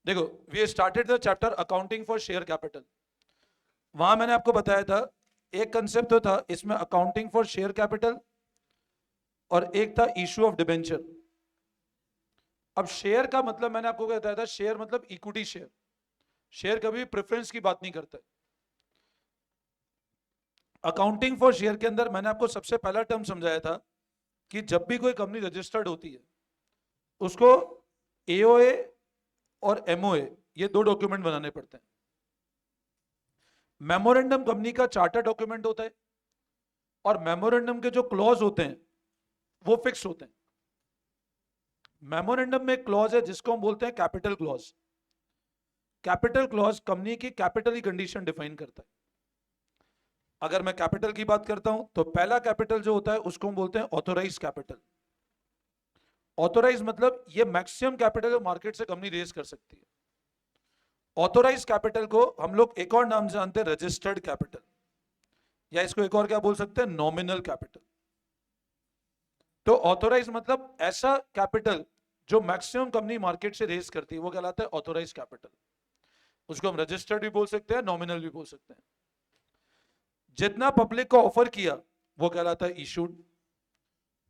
देखो, we started the chapter accounting for share capital. वहां मैंने आपको बताया था एक कंसेप्ट तो था इसमें अकाउंटिंग फॉर शेयर कैपिटल और एक था इशू ऑफ डिबेंचर। अब शेयर का मतलब मैंने आपको बताया था, शेयर मतलब इक्विटी शेयर। शेयर कभी प्रेफरेंस की बात नहीं करता। अकाउंटिंग फॉर शेयर के अंदर मैंने आपको सबसे पहला टर्म समझाया था कि जब भी कोई कंपनी रजिस्टर्ड होती है उसको एओए और एमओए ये दो डॉक्यूमेंट बनाने पड़ते हैं। मेमोरेंडम कंपनी का चार्टर डॉक्यूमेंट होता है और मेमोरेंडम के जो क्लॉज होते हैं वो फिक्स होते हैं। मेमोरेंडम में क्लॉज है जिसको हम बोलते हैं capital clause. Capital clause company की कैपिटल की कंडीशन डिफाइन करता है। अगर मैं कैपिटल की बात करता हूं तो पहला कैपिटल जो होता है उसको हम बोलते हैं ऑथोराइज कैपिटल। ऑथोराइज मतलब ये मैक्सिमम कैपिटल मार्केट से कंपनी रेज कर सकती है। ऑथोराइज कैपिटल को हम लोग एक और नाम जानते हैं, रजिस्टर्ड कैपिटल, या इसको एक और क्या बोल सकते हैं, नॉमिनल कैपिटल। तो ऑथोराइज मतलब ऐसा कैपिटल जो मैक्सिमम कंपनी मार्केट से रेज करती है वो कहलाता है ऑथोराइज कैपिटल। उसको हम रजिस्टर्ड भी बोल सकते हैं, नॉमिनल भी बोल सकते हैं। जितना पब्लिक को ऑफर किया वो कहलाता है इशूड,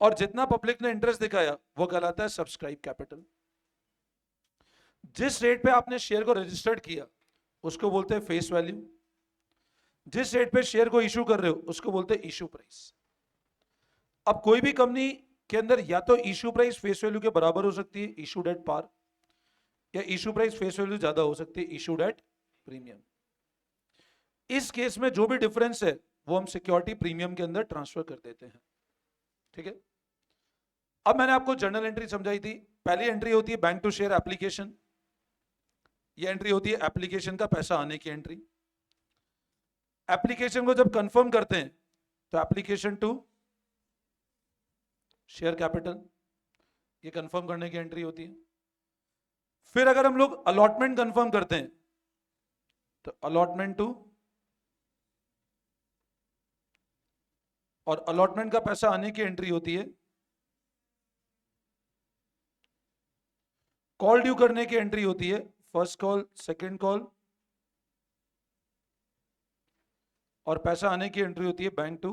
और जितना पब्लिक ने इंटरेस्ट दिखाया वो कहलाता है सब्सक्राइब कैपिटल। जिस रेट पे आपने शेयर को रजिस्टर्ड किया उसको बोलते हैं फेस वैल्यू। जिस रेट पे शेयर को इशू कर रहे हो उसको बोलते हैं इशू प्राइस। अब कोई भी कंपनी के अंदर या तो इशू प्राइस फेस वैल्यू के बराबर हो सकती है, इशूड एट पार, या इशू प्राइस फेस वैल्यू ज्यादा हो सकती है, इशूड एट प्रीमियम। इस केस में जो भी डिफरेंस है वो हम सिक्योरिटी प्रीमियम के अंदर ट्रांसफर कर देते हैं। ठीक है। अब मैंने आपको जर्नल एंट्री समझाई थी। पहली एंट्री होती है बैंक टू शेयर एप्लीकेशन। ये एंट्री होती है एप्लीकेशन का पैसा आने की एंट्री। एप्लीकेशन को जब कंफर्म करते हैं तो एप्लीकेशन टू शेयर कैपिटल, ये कंफर्म करने की एंट्री होती है। फिर अगर हम लोग अलॉटमेंट कंफर्म करते हैं तो अलॉटमेंट टू, और अलॉटमेंट का पैसा आने की एंट्री होती है कॉल ड्यू करने की एंट्री होती है, फर्स्ट कॉल सेकंड कॉल, और पैसा आने की एंट्री होती है बैंक टू।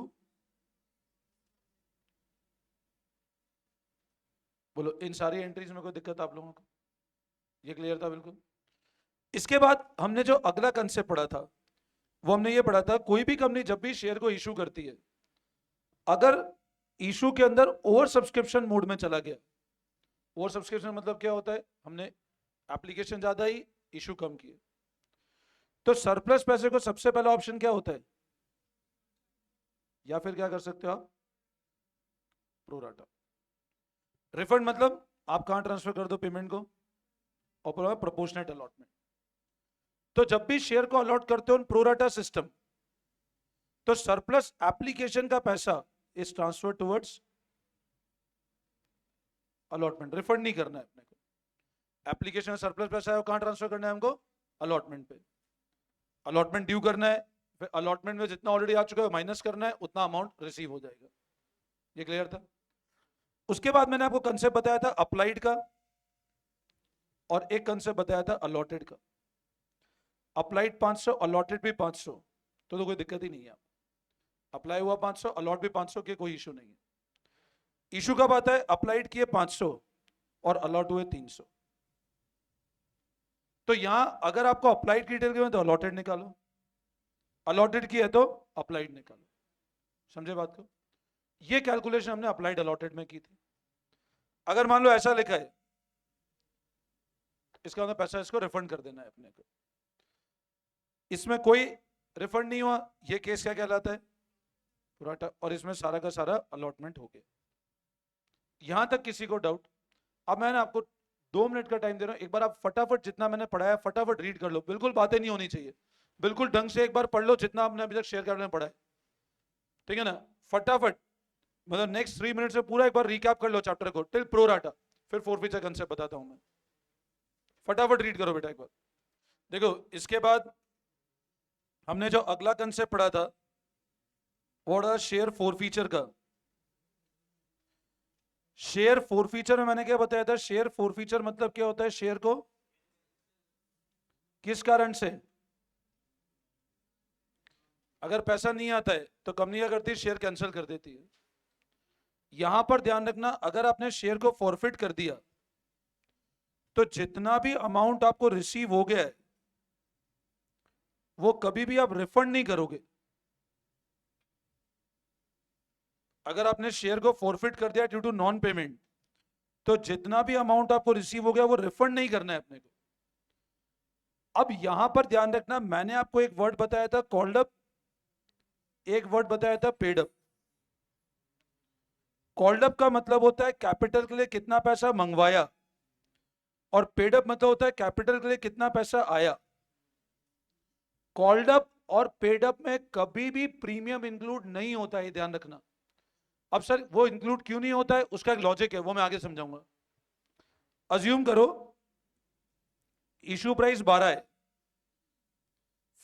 बोलो इन सारी एंट्रीज में कोई दिक्कत आप लोगों को? ये क्लियर था बिल्कुल। इसके बाद हमने जो अगला कंसेप्ट पढ़ा था वो हमने ये पढ़ा था, कोई भी कंपनी जब भी शेयर को इशू करती है, अगर इशू के अंदर ओवर सब्सक्रिप्शन मोड में चला गया, ओवर सब्सक्रिप्शन मतलब क्या होता है, हमने एप्लीकेशन ज्यादा ही इशू कम किए, तो सरप्लस पैसे को सबसे पहला ऑप्शन क्या होता है, या फिर क्या कर सकते हो आप, प्रोराटा। रिफंड मतलब आप कहां ट्रांसफर कर दो पेमेंट को, और प्रोपोर्शनेट अलॉटमेंट। तो जब भी शेयर को अलॉट करते हो प्रोराटा सिस्टम, तो सरप्लस एप्लीकेशन का पैसा is transfer towards allotment. Refund नहीं करना है अपने को। एप्लीकेशन में सरप्लस पैसा है वो कहां ट्रांसफर करना है हमको, अलॉटमेंट पे। अलॉटमेंट ड्यू करना है, फिर अलॉटमेंट में जितना ऑलरेडी आ चुका है माइनस करना है, उतना अमाउंट रिसीव हो जाएगा। ये क्लियर था। उसके बाद मैंने आपको कंसेप्ट बताया था अप्लाइड का, और एक कंसेप्ट बताया था अलॉटेड का। अप्लाइड 500, अलॉटेड भी 500, तो कोई दिक्कत ही नहीं है। अप्लाई हुआ 500, अलॉट भी 500 के, कोई इशू नहीं है। इशू कब आता है, अप्लाइड किए 500 और अलॉट हुए 300। तो यहां अगर आपको अप्लाइड की डिटेल की तो अलॉटेड निकालो, अलॉटेड की है तो अप्लाइड निकालो। समझे बात को? ये कैलकुलेशन हमने अप्लाइड अलॉटेड में की थी। अगर मान लो ऐसा लिखा है, इसका मतलब पैसा इसको रिफंड कर देना है अपने को, इसमें कोई रिफंड नहीं हुआ, ये केस क्या कहलाता है, प्रोराटा, और इसमें सारा का सारा अलॉटमेंट हो गया। यहां तक किसी को डाउट? अब मैंने आपको 2 मिनट का टाइम दे रहा हूं, एक बार आप फटाफट जितना मैंने पढ़ाया फटाफट रीड कर लो, बिल्कुल बातें नहीं होनी चाहिए, बिल्कुल ढंग से एक बार पढ़ लो जितना आपने अभी तक शेयर करने में पढ़ा है। ठीक है ना? फटाफट, मतलब नेक्स्ट 3 मिनट से पूरा एक बार रिकैप कर लो चैप्टर को टिल प्रोराटा, फिर फोरफीचर कंसेप्ट बताता हूं मैं। फटाफट रीड करो बेटा एक बार। देखो इसके बाद हमने जो अगला कंसेप्ट पढ़ा था वो था शेयर फोरफीचर का। शेयर फोरफीचर में मैंने क्या बताया था, शेयर फोरफीचर मतलब क्या होता है, शेयर को किस कारण से? अगर पैसा नहीं आता है तो कंपनी क्या करती है? शेयर कैंसिल कर देती है। यहां पर ध्यान रखना, अगर आपने शेयर को फॉरफिट कर दिया तो जितना भी अमाउंट आपको रिसीव हो गया है वो कभी भी आप रिफंड नहीं करोगे। अगर आपने शेयर को फॉरफिट कर दिया ड्यू टू नॉन पेमेंट, तो जितना भी अमाउंट आपको रिसीव हो गया वो रिफंड नहीं करना है अपने को। अब यहां पर ध्यान रखना, मैंने आपको एक वर्ड बताया था कॉल्ड अप, एक वर्ड बताया था पेड अप। कॉल्ड अप का मतलब होता है कैपिटल के लिए कितना पैसा मंगवाया, और पेड अप मतलब होता है कैपिटल के लिए कितना पैसा आया। कॉल्ड अप और पेड अप में कभी भी प्रीमियम इंक्लूड नहीं होता है, ध्यान रखना। अब सर वो इंक्लूड क्यों नहीं होता है, उसका एक लॉजिक है, वो मैं आगे समझाऊंगा। अज्यूम करो इशू प्राइस 12 है,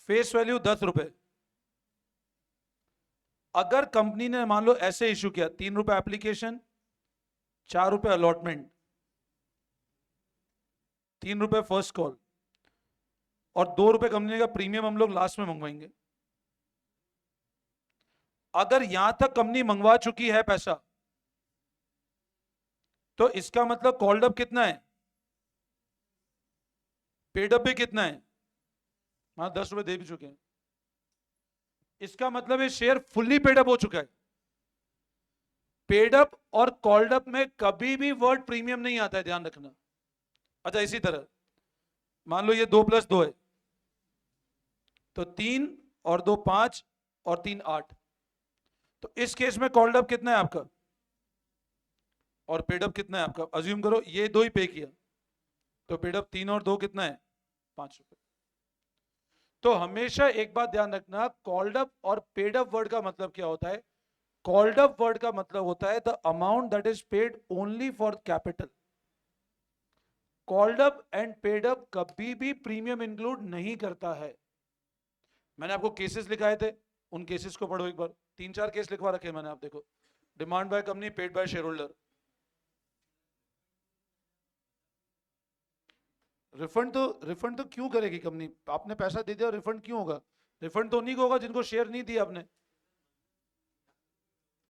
फेस वैल्यू 10 रुपए। अगर कंपनी ने मान लो ऐसे इशू किया, 3 रुपए एप्लीकेशन, 4 रुपए अलॉटमेंट, 3 रुपए फर्स्ट कॉल और 2 रुपए कंपनी का प्रीमियम हम लोग लास्ट में मंगवाएंगे। अगर यहां तक कंपनी मंगवा चुकी है पैसा, तो इसका मतलब कॉल्ड अप कितना है, पेड अप भी कितना है, हाँ 10 रुपए दे भी चुके हैं। इसका मतलब ये शेयर फुल्ली पेड अप हो चुका है। पेड अप और कॉल्ड अप में कभी भी वर्ड प्रीमियम नहीं आता है, ध्यान रखना। अच्छा इसी तरह मान लो ये 2 + 2 है, तो 3 और 2 5 और 3 8। तो इस केस में कॉल्ड अप कितना है आपका और पेड अप कितना है आपका? अज्यूम करो ये 2 ही पे किया, तो पेड अप 3 और 2 कितना है? 5 रुपए। तो हमेशा एक बात ध्यान रखना, कॉल्ड अप और पेड अप वर्ड का मतलब क्या होता है? कॉल्ड अप वर्ड का मतलब होता है the amount that is paid only for capital. Called up and paid up कभी भी प्रीमियम इंक्लूड नहीं करता है। मैंने आपको केसेस लिखाए थे, उन केसेस को पढ़ो एक बार। 3-4 केस लिखवा रखे मैंने, आप देखो। Demand by company, paid by share holder. Refund तो क्यों करेगी कंपनी? आपने पैसा दे दिया, रिफंड क्यों होगा? रिफंड तो उन्हीं को होगा जिनको शेयर नहीं दिया आपने।